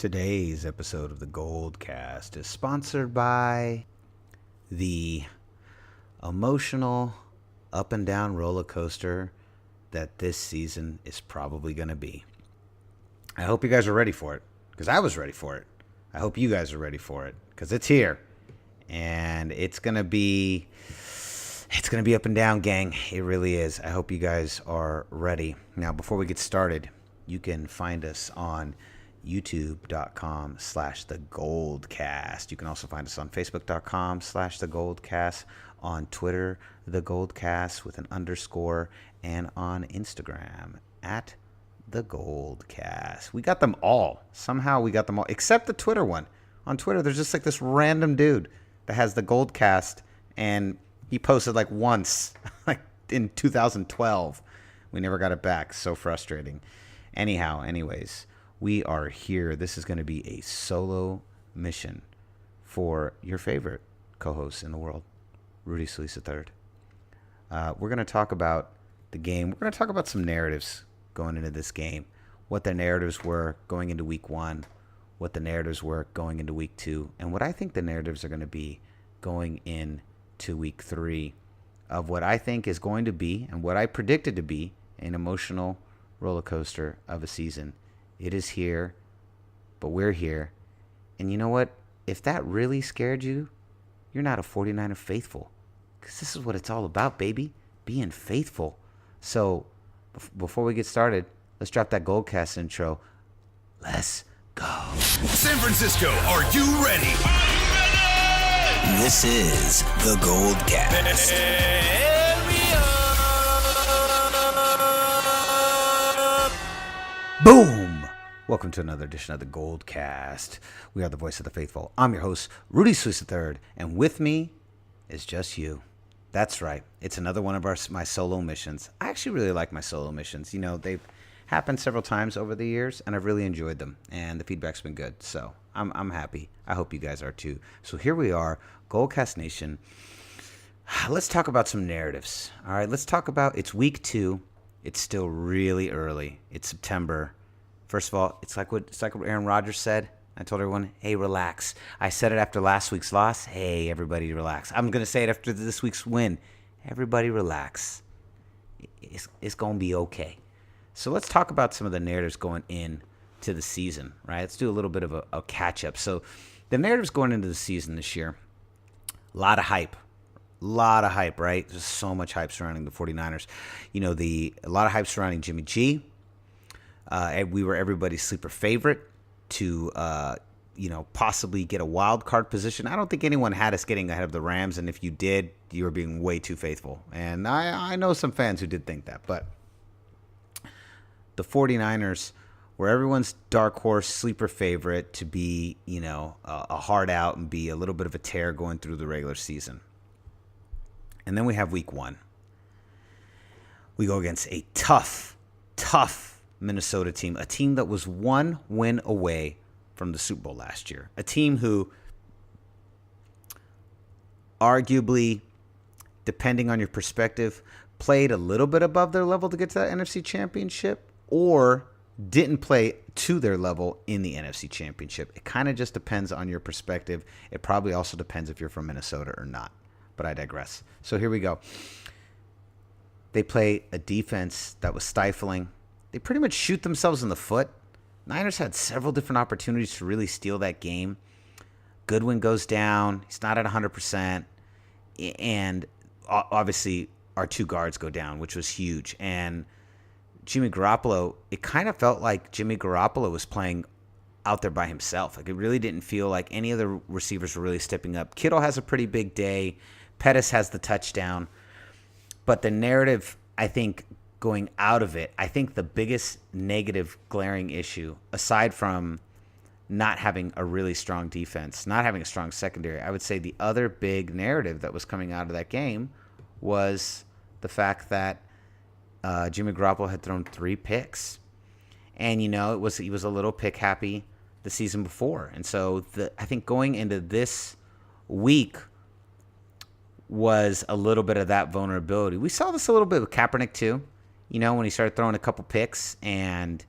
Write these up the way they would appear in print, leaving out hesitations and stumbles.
Today's episode of the GoldCast is sponsored by the emotional up and down roller coaster that this season is probably going to be. I hope you guys are ready for it, because I was ready for it. I hope you guys are ready for it, because it's here. And it's going to be up and down, gang. It really is. I hope you guys are ready. Now, before we get started, you can find us on youtube.com/thegoldcast. You can also find us on facebook.com/thegoldcast, on Twitter, the Goldcast with an underscore, and on Instagram at the Goldcast. We got them all. Somehow we got them all, except the Twitter one. On Twitter, there's just like this random dude that has the Goldcast, and he posted like once, like in 2012. We never got it back. So frustrating. Anyways, we are here. This is going to be a solo mission for your favorite co-host in the world, Rudy Solis III. We're going to talk about the game. We're going to talk about some narratives going into this game, what the narratives were going into week one, what the narratives were going into week two, and what I think the narratives are going to be going into week three of what I think is going to be, and what I predicted to be, an emotional roller coaster of a season. It is here, but we're here. And you know what? If that really scared you, you're not a 49er faithful. Because this is what it's all about, baby. Being faithful. So, before we get started, let's drop that GoldCast intro. Let's go. San Francisco, are you ready? This is the GoldCast. Boom! Welcome to another edition of the GoldCast. We are the voice of the faithful. I'm your host, Rudy Solis III, and with me is just you. That's right. It's another one of my solo missions. I actually really like my solo missions. You know, they've happened several times over the years, and I've really enjoyed them, and the feedback's been good. So I'm happy. I hope you guys are too. So here we are, GoldCast Nation. Let's talk about some narratives. All right, let's talk about, it's week two. It's still really early. It's September. First of all, it's like what Aaron Rodgers said. I told everyone, hey, relax. I said it after last week's loss. Hey, everybody relax. I'm going to say it after this week's win. Everybody relax. It's going to be okay. So let's talk about some of the narratives going into the season, right? Let's do a little bit of a catch-up. So the narratives going into the season this year, a lot of hype, right? There's so much hype surrounding the 49ers. You know, a lot of hype surrounding Jimmy G. We were everybody's sleeper favorite to, possibly get a wild card position. I don't think anyone had us getting ahead of the Rams, and if you did, you were being way too faithful. And I know some fans who did think that, but the 49ers were everyone's dark horse sleeper favorite to be, a hard out and be a little bit of a tear going through the regular season. And then we have week one. We go against a tough Minnesota team, a team that was one win away from the Super Bowl last year, a team who arguably, depending on your perspective, played a little bit above their level to get to that NFC Championship, or didn't play to their level in the NFC Championship. It kind of just depends on your perspective. It probably also depends if you're from Minnesota or not, but I digress. So here we go. They play a defense that was stifling. They pretty much shoot themselves in the foot. Niners had several different opportunities to really steal that game. Goodwin goes down. He's not at 100%. And obviously, our two guards go down, which was huge. And Jimmy Garoppolo, it kind of felt like Jimmy Garoppolo was playing out there by himself. Like, it really didn't feel like any of the receivers were really stepping up. Kittle has a pretty big day. Pettis has the touchdown. But the narrative, I think, going out of it, I think the biggest negative glaring issue, aside from not having a really strong defense, not having a strong secondary, I would say the other big narrative that was coming out of that game was the fact that Jimmy Garoppolo had thrown 3 picks. And, he was a little pick happy the season before. And so I think going into this week was a little bit of that vulnerability. We saw this a little bit with Kaepernick too. When he started throwing a couple picks, and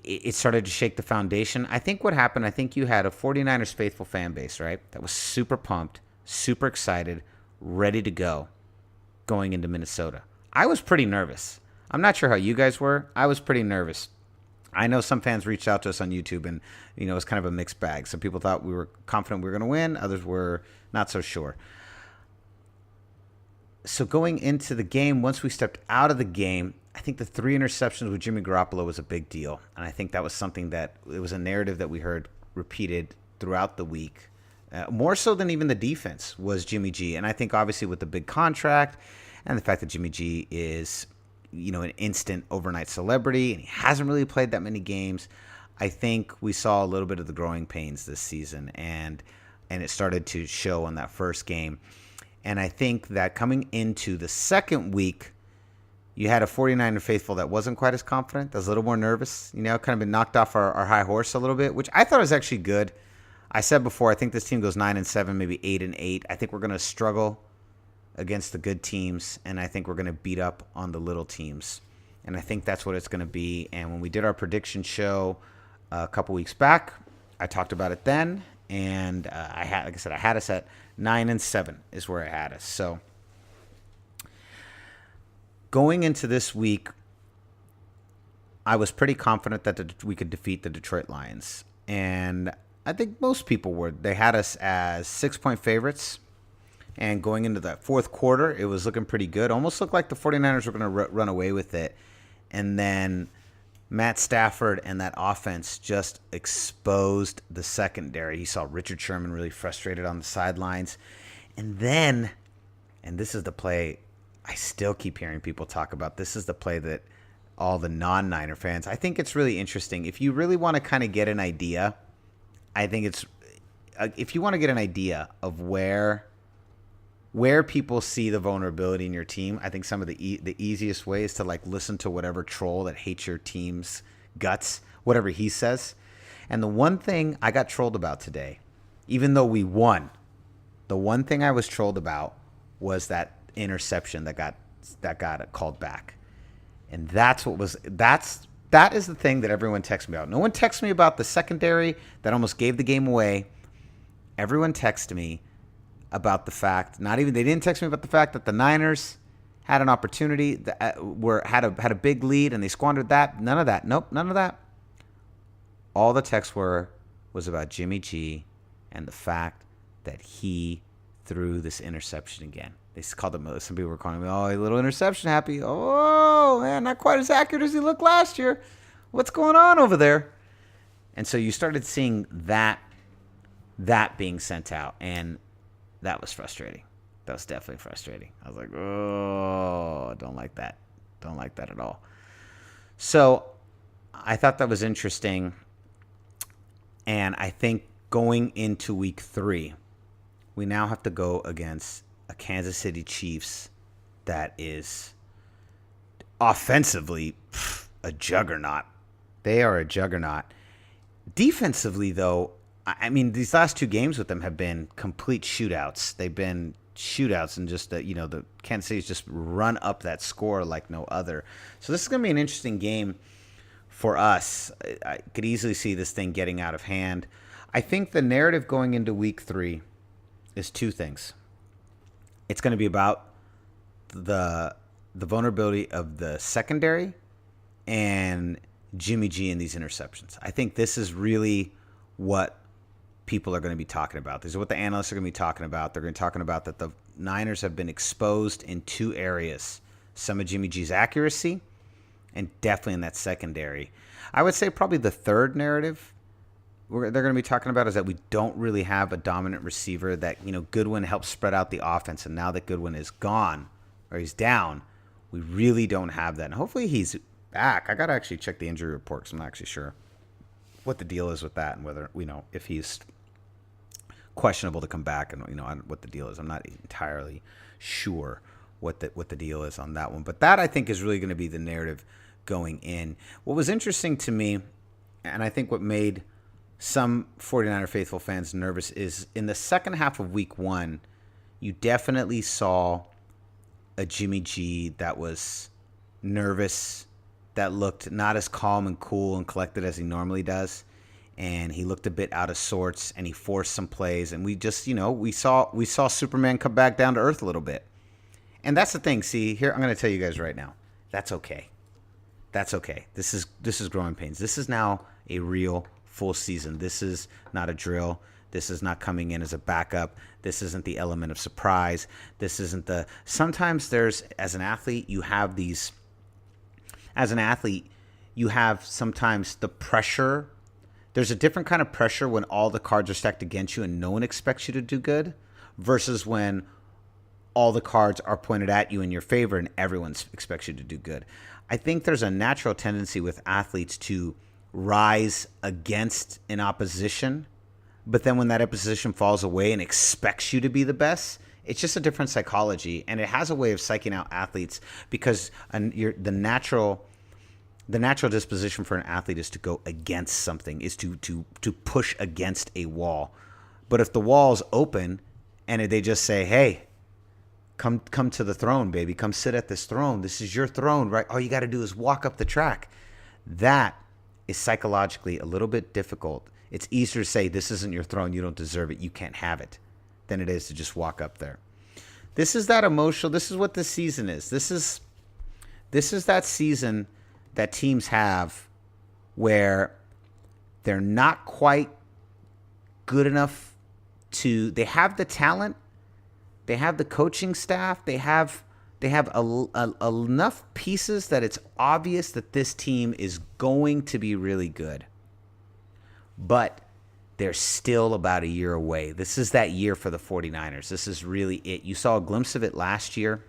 it started to shake the foundation. I think what happened, I think you had a 49ers faithful fan base, right? That was super pumped, super excited, ready to go going into Minnesota. I was pretty nervous. I'm not sure how you guys were. I was pretty nervous. I know some fans reached out to us on YouTube, and it was kind of a mixed bag. Some people thought we were confident we were going to win. Others were not so sure. So going into the game, once we stepped out of the game, I think the 3 interceptions with Jimmy Garoppolo was a big deal. And I think that was something that it was a narrative that we heard repeated throughout the week. More so than even the defense was Jimmy G. And I think obviously with the big contract and the fact that Jimmy G is, an instant overnight celebrity and he hasn't really played that many games, I think we saw a little bit of the growing pains this season. And it started to show on that first game. And I think that coming into the second week, you had a 49er faithful that wasn't quite as confident, that was a little more nervous, kind of been knocked off our high horse a little bit, which I thought was actually good. I said before, I think this team goes 9-7, maybe 8-8. I think we're going to struggle against the good teams, and I think we're going to beat up on the little teams. And I think that's what it's going to be. And when we did our prediction show a couple weeks back, I talked about it then, and I had us at 9-7 is where I had us. So going into this week, I was pretty confident that we could defeat the Detroit Lions. And I think most people were. They had us as 6-point favorites. And going into that fourth quarter, it was looking pretty good. Almost looked like the 49ers were going to run away with it. And then Matt Stafford and that offense just exposed the secondary. He saw Richard Sherman really frustrated on the sidelines. And then, and this is the play I still keep hearing people talk about, this is the play that all the non-Niner fans, I think it's really interesting. If you really want to kind of get an idea, I think it's, if you want to get an idea of where people see the vulnerability in your team, I think some of the easiest way is to listen to whatever troll that hates your team's guts, whatever he says. And the one thing I got trolled about today, even though we won, the one thing I was trolled about was that interception that got called back. And that is the thing that everyone texts me about. No one texts me about the secondary that almost gave the game away. Everyone texted me about the fact, they didn't text me about the fact that the Niners had an opportunity, had a big lead and they squandered that. None of that. Nope, none of that. All the texts was about Jimmy G and the fact that he threw this interception again. They called him, some people were calling me, a little interception happy. Oh, man, not quite as accurate as he looked last year. What's going on over there? And so you started seeing that being sent out, and that was frustrating. That was definitely frustrating. I was like, I don't like that. Don't like that at all. So I thought that was interesting. And I think going into week 3, we now have to go against a Kansas City Chiefs that is offensively a juggernaut. They are a juggernaut. Defensively, though, I mean, these last 2 games with them have been complete shootouts. They've been shootouts, and just the Kansas City's just run up that score like no other. So this is going to be an interesting game for us. I could easily see this thing getting out of hand. I think the narrative going into week 3 is 2 things. It's going to be about the vulnerability of the secondary and Jimmy G and these interceptions. I think this is really what people are going to be talking about. This is what the analysts are going to be talking about. They're going to be talking about that the Niners have been exposed in 2 areas. Some of Jimmy G's accuracy, and definitely in that secondary. I would say probably the third narrative they're going to be talking about is that we don't really have a dominant receiver, that Goodwin helps spread out the offense, and now that Goodwin is gone or he's down, we really don't have that. And hopefully he's back. I got to actually check the injury report because I'm not actually sure what the deal is with that, and whether if he's questionable to come back, and what the deal is. I'm not entirely sure what the deal is on that one, but that I think is really going to be the narrative going in. What was interesting to me, and I think what made some 49er faithful fans nervous, is in the second half of week 1, you definitely saw a Jimmy G that was nervous that looked not as calm and cool and collected as he normally does. And he looked a bit out of sorts, and he forced some plays. And we just, we saw Superman come back down to earth a little bit. And that's the thing. See, here, I'm going to tell you guys right now. That's okay. That's okay. This is growing pains. This is now a real full season. This is not a drill. This is not coming in as a backup. This isn't the element of surprise. This isn't sometimes as an athlete, you have sometimes the pressure. There's a different kind of pressure when all the cards are stacked against you and no one expects you to do good versus when all the cards are pointed at you in your favor and everyone expects you to do good. I think there's a natural tendency with athletes to rise against an opposition, but then when that opposition falls away and expects you to be the best, it's just a different psychology, and it has a way of psyching out athletes because the natural disposition for an athlete is to go against something, is to push against a wall. But if the wall's open and they just say, hey, come to the throne, baby, come sit at this throne. This is your throne, right? All you got to do is walk up the track. That is psychologically a little bit difficult. It's easier to say, this isn't your throne, you don't deserve it, you can't have it, than it is to just walk up there. This is that emotional, this is what this season is. This is that season that teams have where they're not quite good enough they have the talent, they have the coaching staff, they have enough pieces that it's obvious that this team is going to be really good. But they're still about a year away. This is that year for the 49ers. This is really it. You saw a glimpse of it last year,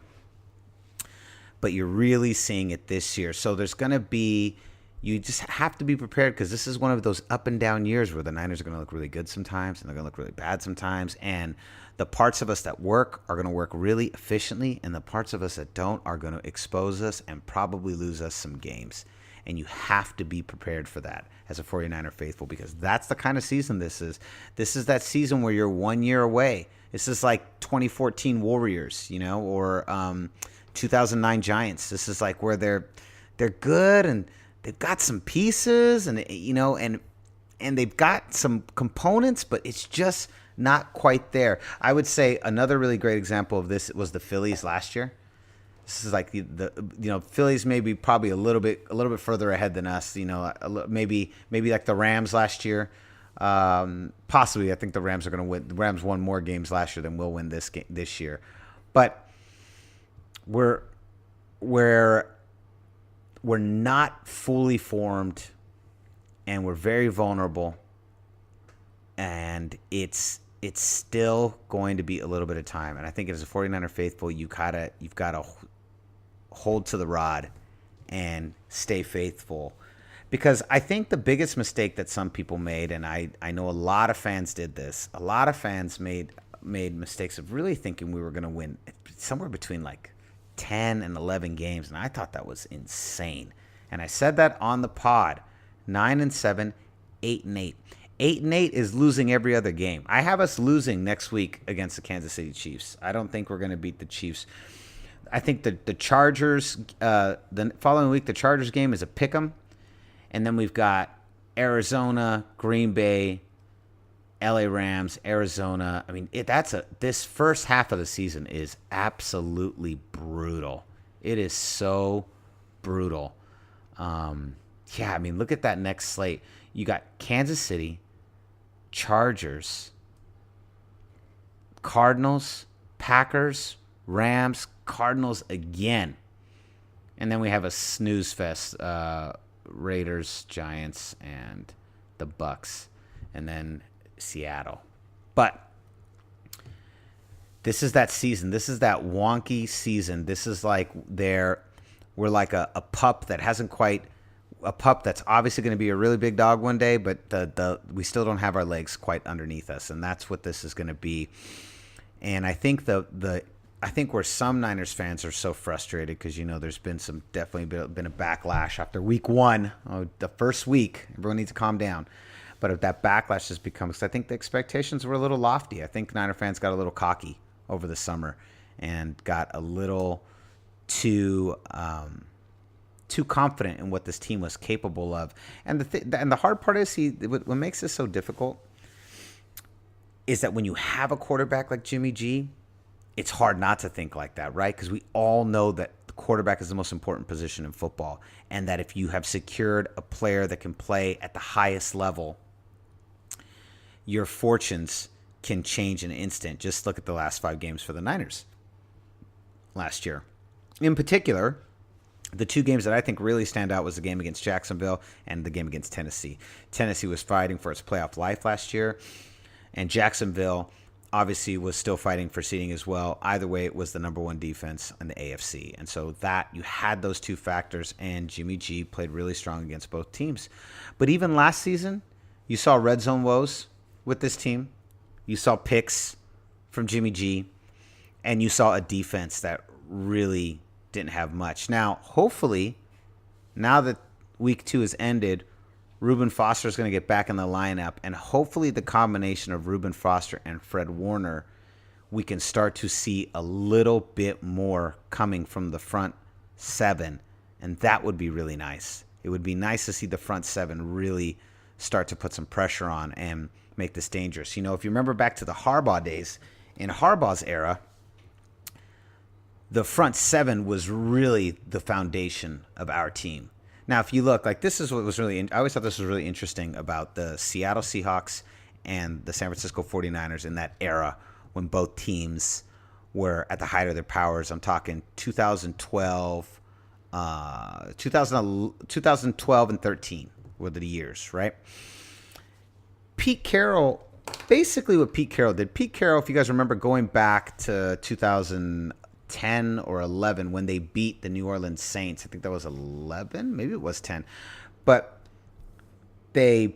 but you're really seeing it this year. So there's going to be, you just have to be prepared because this is one of those up and down years where the Niners are going to look really good sometimes and they're going to look really bad sometimes. And the parts of us that work are going to work really efficiently, and the parts of us that don't are going to expose us and probably lose us some games. And you have to be prepared for that as a 49er faithful, because that's the kind of season this is. This is that season where you're 1 year away. This is like 2014 Warriors, or 2009 Giants. This is like where they're good and they've got some pieces and and they've got some components, but it's just not quite there. I would say another really great example of this was the Phillies last year. This is like the Phillies maybe probably a little bit further ahead than us. Maybe like the Rams last year. Possibly, I think the Rams are going to win. The Rams won more games last year than we'll win this year. But we're not fully formed, and we're very vulnerable, and it's still going to be a little bit of time. And I think as a 49er faithful, you've got to hold to the rod and stay faithful. Because I think the biggest mistake that some people made, and I know a lot of fans did this, a lot of fans made mistakes of really thinking we were going to win somewhere between like 10 and 11 games. And I thought that was insane. And I said that on the pod, 9-7, 8-8. 8-8 is losing every other game. I have us losing next week against the Kansas City Chiefs. I don't think we're going to beat the Chiefs. I think the Chargers, the following week, the Chargers game is a pick 'em. And then we've got Arizona, Green Bay, LA Rams, Arizona. I mean, this first half of the season is absolutely brutal. It is so brutal. Yeah, I mean, look at that next slate. You got Kansas City, Chargers, Cardinals, Packers, Rams, Cardinals again. And then we have a snooze fest, Raiders, Giants, and the Bucks, and then Seattle. But this is that season. This is that wonky season. This is like we're like a pup that hasn't quite, a pup that's obviously going to be a really big dog one day, but we still don't have our legs quite underneath us, and that's what this is going to be. And I think I think where some Niners fans are so frustrated because, there's been definitely been a backlash after week one. The first week, everyone needs to calm down. But if that backlash has become, because I think the expectations were a little lofty. I think Niner fans got a little cocky over the summer and got a little too too confident in what this team was capable of. And the hard part is what makes this so difficult is that when you have a quarterback like Jimmy G, it's hard not to think like that, right? Because we all know that the quarterback is the most important position in football, and that if you have secured a player that can play at the highest level, your fortunes can change in an instant. Just look at the last 5 games for the Niners last year. In particular, the 2 games that I think really stand out was the game against Jacksonville and the game against Tennessee. Tennessee was fighting for its playoff life last year, and Jacksonville obviously was still fighting for seeding as well. Either way, it was the number 1 defense in the AFC. And so that you had those 2 factors, and Jimmy G played really strong against both teams. But even last season, you saw red zone woes with this team. You saw picks from Jimmy G, and you saw a defense that really didn't have much. Now, hopefully, now that week 2 has ended, Reuben Foster is going to get back in the lineup, and hopefully the combination of Reuben Foster and Fred Warner, we can start to see a little bit more coming from the front 7, and that would be really nice. It would be nice to see the front 7 really start to put some pressure on and make this dangerous. You know, if you remember back to the Harbaugh days, in Harbaugh's era, the front 7 was really the foundation of our team. Now, if you look, like this is what was really, I always thought this was really interesting about the Seattle Seahawks and the San Francisco 49ers in that era when both teams were at the height of their powers. I'm talking 2012, 2012 and 13 were the years, right? Pete Carroll, basically what Pete Carroll did, if you guys remember going back to 2010 or 11 when they beat the New Orleans Saints. I think that was 11, maybe it was 10. But they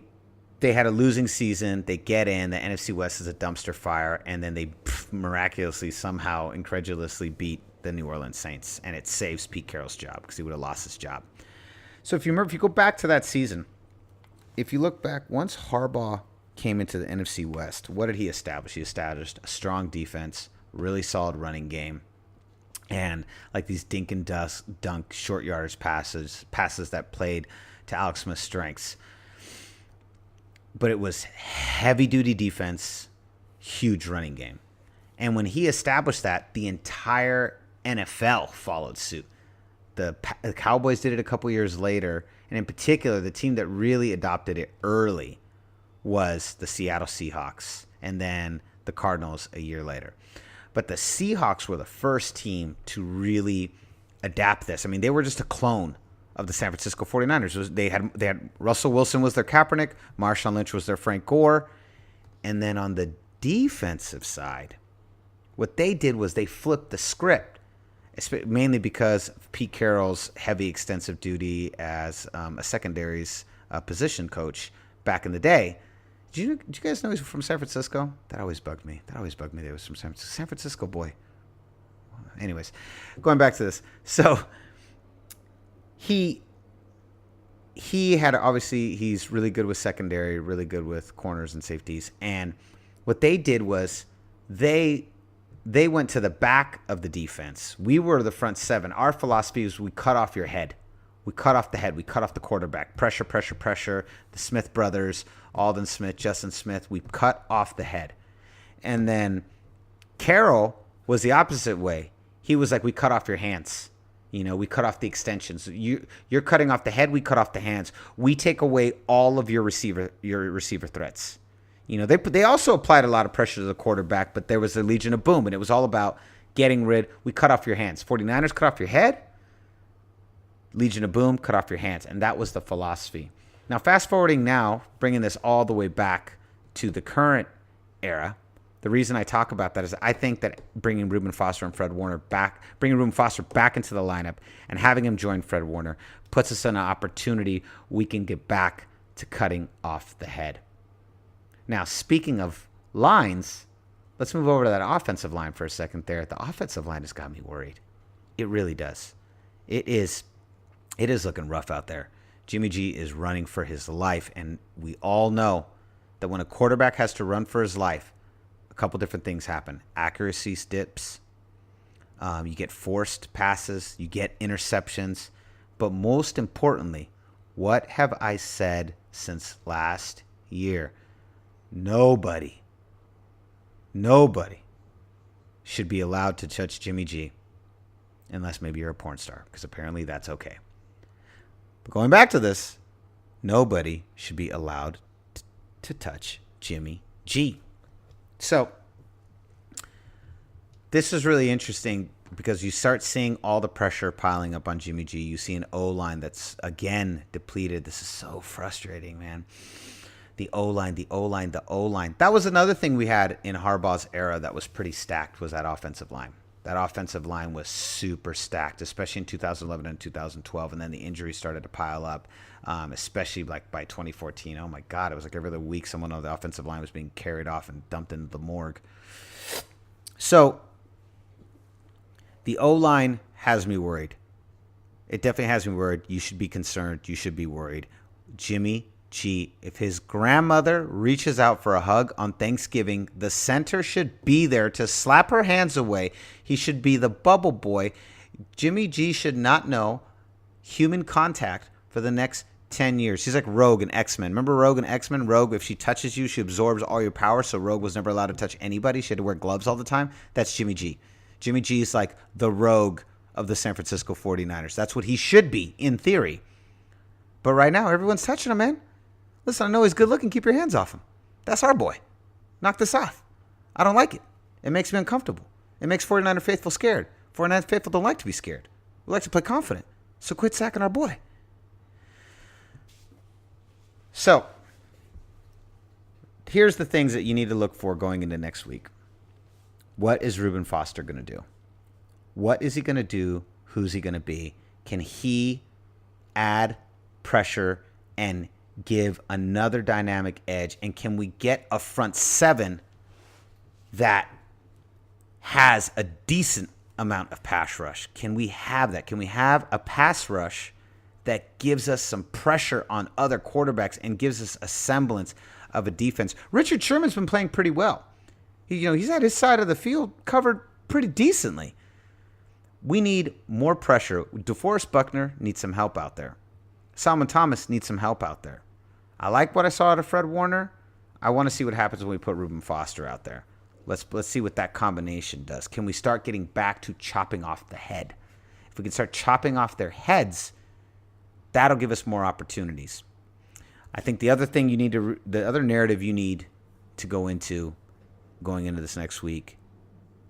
had a losing season. They get in. The NFC West is a dumpster fire, and then they miraculously, somehow, incredulously beat the New Orleans Saints, and it saves Pete Carroll's job because he would have lost his job. So if you remember, if you go back to that season, if you look back, once Harbaugh came into the NFC West, what did he establish? He established a strong defense, really solid running game, and like these dink and dunk short yardage passes that played to Alex Smith's strengths. But it was heavy-duty defense, huge running game. And when he established that, the entire NFL followed suit. The Cowboys did it a couple years later, and in particular, the team that really adopted it early was the Seattle Seahawks, and then the Cardinals a year later. But the Seahawks were the first team to really adapt this. I mean, they were just a clone of the San Francisco 49ers. They had Russell Wilson was their Kaepernick, Marshawn Lynch was their Frank Gore, and then on the defensive side, what they did was they flipped the script, mainly because of Pete Carroll's heavy, extensive duty as a secondaries position coach back in the day. Did you guys know he's from San Francisco? That always bugged me. That he was from San Francisco boy. Anyways, going back to this. So he had, obviously, he's really good with secondary, really good with corners and safeties. And what they did was they went to the back of the defense. We were the front 7. Our philosophy was we cut off your head. We cut off the head. We cut off the quarterback. Pressure, pressure, pressure. The Smith brothers, Alden Smith, Justin Smith, we cut off the head. And then Carroll was the opposite way. He was like, we cut off your hands. You know, we cut off the extensions. You're cutting off the head. We cut off the hands. We take away all of your receiver threats. You know, they also applied a lot of pressure to the quarterback, but there was a Legion of Boom, and it was all about getting rid. We cut off your hands. 49ers cut off your head. Legion of Boom, cut off your hands. And that was the philosophy. Now, fast forwarding now, bringing this all the way back to the current era, the reason I talk about that is I think that bringing Reuben Foster and Fred Warner back, bringing Reuben Foster back into the lineup and having him join Fred Warner puts us in an opportunity we can get back to cutting off the head. Now, speaking of lines, let's move over to that offensive line for a second there. The offensive line has got me worried. It really does. It is looking rough out there. Jimmy G is running for his life, and we all know that when a quarterback has to run for his life, a couple different things happen. Accuracy dips. You get forced passes. You get interceptions. But most importantly, what have I said since last year? Nobody should be allowed to touch Jimmy G unless maybe you're a porn star, because apparently that's okay. But going back to this, nobody should be allowed to touch Jimmy G. So this is really interesting because you start seeing all the pressure piling up on Jimmy G. You see an O-line that's, again, depleted. This is so frustrating, man. The O-line. That was another thing we had in Harbaugh's era that was pretty stacked, was that offensive line. That offensive line was super stacked, especially in 2011 and 2012, and then the injuries started to pile up, especially like by 2014. Oh, my God, it was like every other week someone on the offensive line was being carried off and dumped into the morgue. So the O-line has me worried. It definitely has me worried. You should be concerned. You should be worried. Jimmy G, if his grandmother reaches out for a hug on Thanksgiving, the center should be there to slap her hands away. He should be the bubble boy. Jimmy G should not know human contact for the next 10 years. He's like Rogue in X-Men. Remember Rogue in X-Men? Rogue, if she touches you, she absorbs all your power, so Rogue was never allowed to touch anybody. She had to wear gloves all the time. That's Jimmy G. Jimmy G is like the Rogue of the San Francisco 49ers. That's what he should be, in theory. But right now, everyone's touching him, man. Listen, I know he's good looking. Keep your hands off him. That's our boy. Knock this off. I don't like it. It makes me uncomfortable. It makes 49er faithful scared. 49er faithful don't like to be scared. We like to play confident. So quit sacking our boy. So here's the things that you need to look for going into next week. What is Reuben Foster going to do? What is he going to do? Who's he going to be? Can he add pressure and give another dynamic edge? And can we get a front seven that has a decent amount of pass rush? Can we have that? Can we have a pass rush that gives us some pressure on other quarterbacks and gives us a semblance of a defense? Richard Sherman's been playing pretty well. He's had his side of the field covered pretty decently. We need more pressure. DeForest Buckner needs some help out there. Solomon Thomas needs some help out there. I like what I saw out of Fred Warner. I want to see what happens when we put Reuben Foster out there. Let's see what that combination does. Can we start getting back to chopping off the head? If we can start chopping off their heads, that'll give us more opportunities. I think the other thing the other narrative you need to go into going into this next week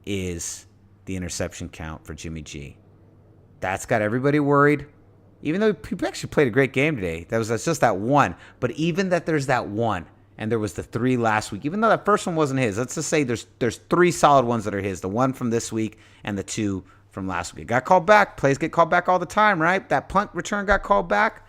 is the interception count for Jimmy G. That's got everybody worried. Even though he actually played a great game today, that's just that one. But even that there's that one, and there was the 3 last week, even though that first one wasn't his, let's just say there's 3 solid ones that are his, the 1 from this week and the 2 from last week. It got called back. Plays get called back all the time, right? That punt return got called back.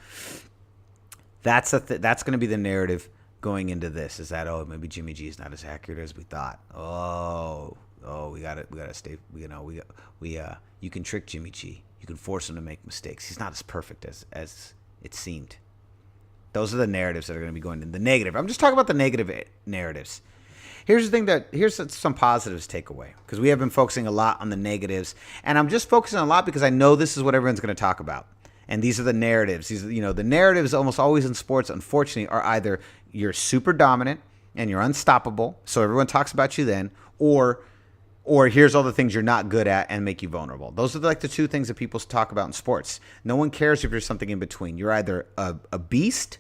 That's going to be the narrative going into this, is that, maybe Jimmy G is not as accurate as we thought. We got to stay. You can trick Jimmy G. You can force him to make mistakes. He's not as perfect as it seemed. Those are the narratives that are going to be going in the negative. I'm just talking about the negative narratives. Here's some positives to take away, because we have been focusing a lot on the negatives, and I'm just focusing a lot because I know this is what everyone's going to talk about. And these are the narratives. The narratives almost always in sports, unfortunately, are either you're super dominant and you're unstoppable, so everyone talks about you then, or here's all the things you're not good at and make you vulnerable. Those are like the 2 things that people talk about in sports. No one cares if you're something in between. You're either a beast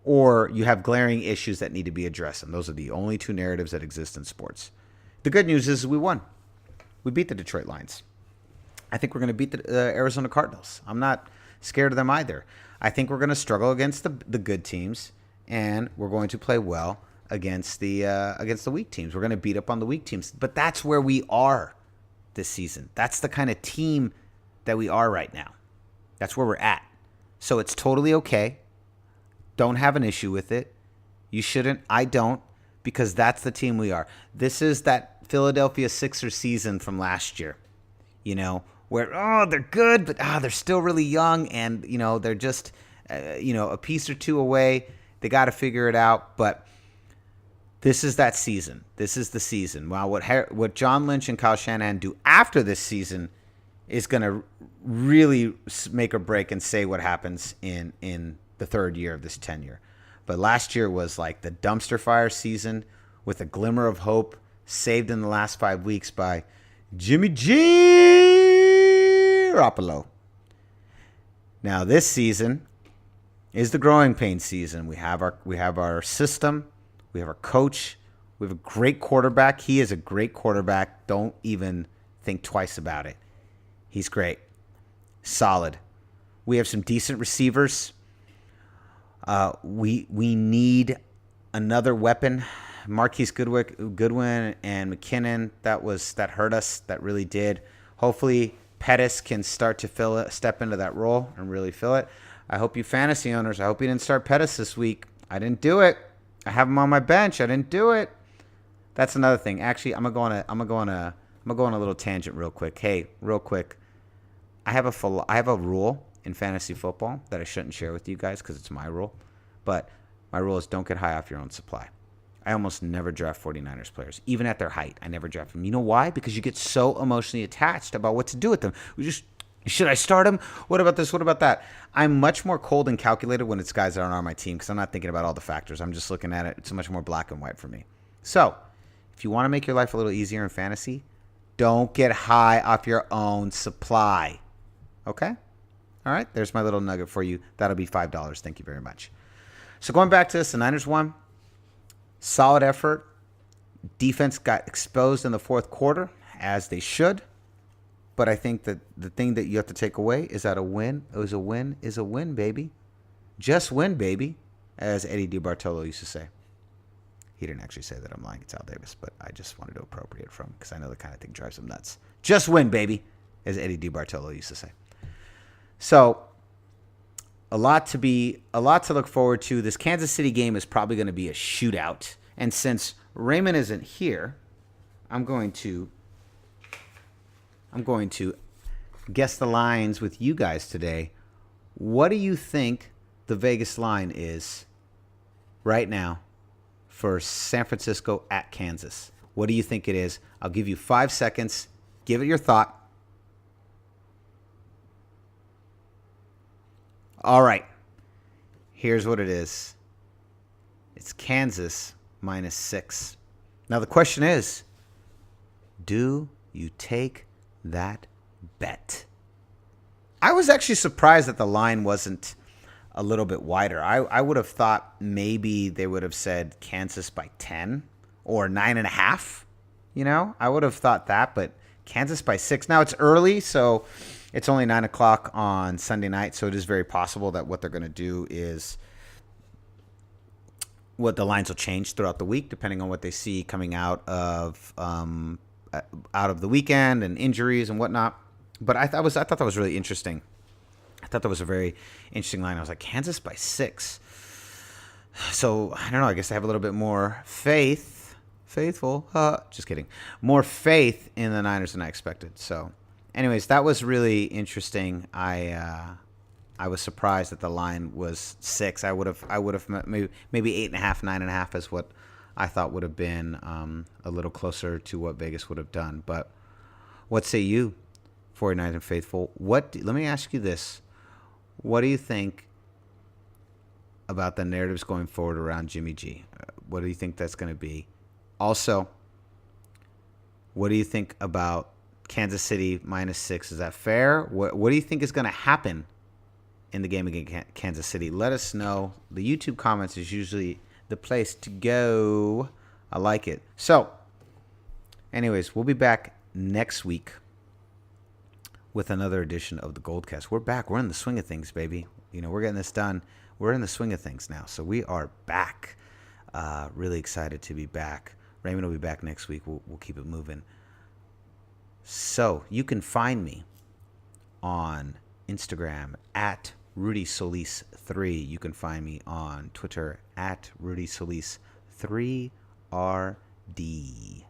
or you have glaring issues that need to be addressed. And those are the only 2 narratives that exist in sports. The good news is we won. We beat the Detroit Lions. I think we're going to beat the Arizona Cardinals. I'm not scared of them either. I think we're going to struggle against the good teams, and we're going to play well against the weak teams. We're going to beat up on the weak teams. But that's where we are this season. That's the kind of team that we are right now. That's where we're at. So it's totally okay. Don't have an issue with it. You shouldn't. I don't, because that's the team we are. This is that Philadelphia Sixers season from last year, where, they're good, but they're still really young, and, they're just, a piece or 2 away. They got to figure it out, but this is that season. This is the season. Wow, what John Lynch and Kyle Shanahan do after this season is going to really make or break and say what happens in the third year of this tenure. But last year was like the dumpster fire season with a glimmer of hope saved in the last 5 weeks by Jimmy G. Garoppolo. Now this season is the growing pain season. We have our system, we have our coach, we have a great quarterback. He is a great quarterback. Don't even think twice about it. He's great. Solid. We have some decent receivers. We need another weapon. Marquise Goodwin and McKinnon, that hurt us. That really did. Hopefully Pettis can start to step into that role and really fill it. I hope you fantasy owners, I hope you didn't start Pettis this week. I didn't do it. I have him on my bench. I didn't do it. That's another thing. Actually, I'm gonna go on a little tangent real quick. Hey, real quick. I have a rule in fantasy football that I shouldn't share with you guys because it's my rule. But my rule is don't get high off your own supply. I almost never draft 49ers players. Even at their height, I never draft them. You know why? Because you get so emotionally attached about what to do with them. Should I start them? What about this? What about that? I'm much more cold and calculated when it's guys that aren't on my team because I'm not thinking about all the factors. I'm just looking at it. It's much more black and white for me. So if you want to make your life a little easier in fantasy, don't get high off your own supply. Okay? All right, there's my little nugget for you. That'll be $5. Thank you very much. So going back to this, the Niners won. Solid effort. Defense got exposed in the fourth quarter, as they should. But I think that the thing that you have to take away is that a win is a win, baby. Just win, baby, as Eddie DiBartolo used to say. He didn't actually say that. I'm lying. It's Al Davis, but I just wanted to appropriate from because I know the kind of thing drives him nuts. Just win, baby, as Eddie DiBartolo used to say. So a lot to look forward to. This Kansas City game is probably going to be a shootout. And since Raymond isn't here, I'm going to guess the lines with you guys today. What do you think the Vegas line is right now for San Francisco at Kansas? What do you think it is? I'll give you 5 seconds. Give it your thought. All right. Here's what it is. It's Kansas -6. Now the question is, do you take that bet? I was actually surprised that the line wasn't a little bit wider. I would have thought maybe they would have said Kansas by 10 or 9.5. You know, I would have thought that, but Kansas by 6. Now it's early, so it's only 9 o'clock on Sunday night, so it is very possible that what they're going to do is what the lines will change throughout the week, depending on what they see coming out of the weekend and injuries and whatnot. But I thought that was really interesting. I thought that was a very interesting line. I was like, Kansas by 6. So I don't know. I guess I have a little bit more just kidding. More faith in the Niners than I expected. So, anyways, that was really interesting. I was surprised that the line was 6. I would have maybe 8.5, 9.5 is what I thought would have been a little closer to what Vegas would have done. But what say you, 49ers faithful? Let me ask you this. What do you think about the narratives going forward around Jimmy G? What do you think that's going to be? Also, what do you think about Kansas City -6? Is that fair? What do you think is going to happen in the game against Kansas City? Let us know. The YouTube comments is usually the place to go. I like it. So, anyways, we'll be back next week with another edition of the GoldCast. We're back. We're in the swing of things, baby. You know, we're getting this done. We're in the swing of things now. So we are back. Really excited to be back. Raymond will be back next week. We'll keep it moving. So you can find me on Instagram at Rudy Solis 3. You can find me on Twitter at Rudy Solis 3RD.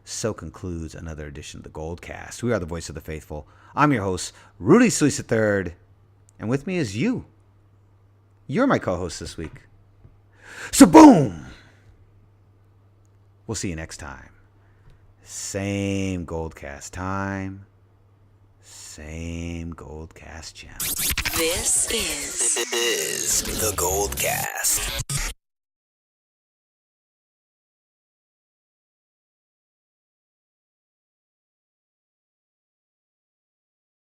So concludes another edition of the GoldCast. We are the voice of the faithful. I'm your host, Rudy Solis III, and with me is you. You're my co-host this week. So boom! We'll see you next time. Same GoldCast time, same GoldCast channel. This is the GoldCast.